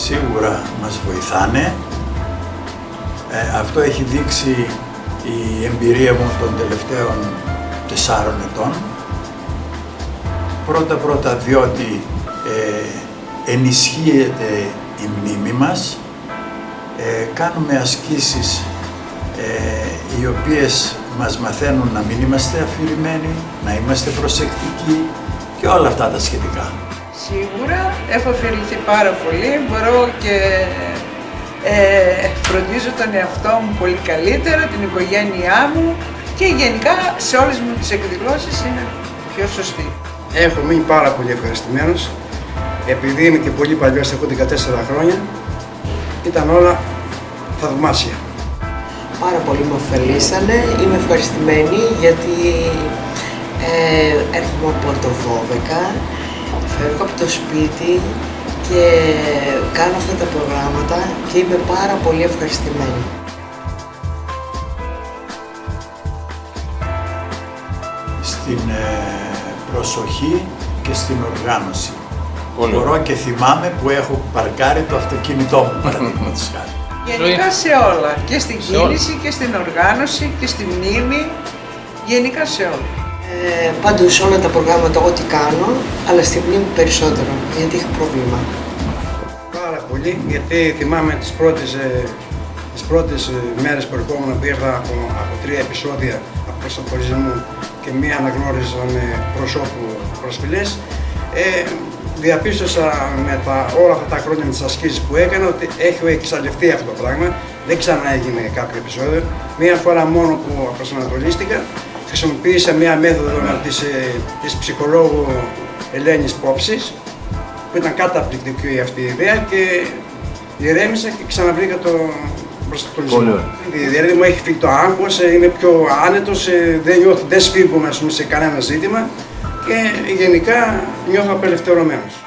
Σίγουρα μας βοηθάνε. Αυτό έχει δείξει η εμπειρία μου των τελευταίων 4 ετών. Πρώτα διότι ενισχύεται η μνήμη μας, κάνουμε ασκήσεις οι οποίες μας μαθαίνουν να μην είμαστε αφηρημένοι, να είμαστε προσεκτικοί και όλα αυτά τα σχετικά. Σίγουρα έχω ωφεληθεί πάρα πολύ, μπορώ και φροντίζω τον εαυτό μου πολύ καλύτερα, την οικογένειά μου και γενικά σε όλες μου τις εκδηλώσεις είναι πιο σωστή. Έχω μείνει πάρα πολύ ευχαριστημένος, επειδή είμαι και πολύ παλιός, έχω 14 χρόνια, ήταν όλα θαυμάσια. Πάρα πολύ με ωφελήσανε, είμαι ευχαριστημένη γιατί έρχομαι από το 12, φεύγω από το σπίτι και κάνω αυτά τα προγράμματα και είμαι πάρα πολύ ευχαριστημένη. Στην προσοχή και στην οργάνωση. Μπορώ και θυμάμαι που έχω παρκάρει το αυτοκίνητό μου, παραδείγματος χάρη. Γενικά σε όλα, και στην κίνηση και στην οργάνωση και στη μνήμη, γενικά σε όλα. Πάντως όλα τα προγράμματα ό,τι κάνω, αλλά στη μνήμη περισσότερο, γιατί έχω πρόβλημα. Πάρα πολύ, γιατί θυμάμαι τις πρώτες μέρες που ερχόμουν, που ήρθα από 3 επεισόδια προσωπορισμού και μία αναγνώριζα με προσώπου προσφυλές. Διαπίστωσα με όλα αυτά τα χρόνια με τις ασκήσεις που έκανα ότι έχω εξαλειφθεί αυτό το πράγμα, δεν ξαναέγινε κάποιο επεισόδιο. Μία φορά μόνο που προσανατολίστηκα, χρησιμοποίησα μία μέθοδο της ψυχολόγου Ελένης Πόψης, που ήταν καταπληκτική αυτή η ιδέα και ηρέμησα και ξαναβρήκα το προσανατολισμό. Δηλαδή μου έχει φύγει το άγχος, είμαι πιο άνετος, δεν σφίγγομαι σε κανένα ζήτημα και γενικά νιώθω απελευθερωμένος.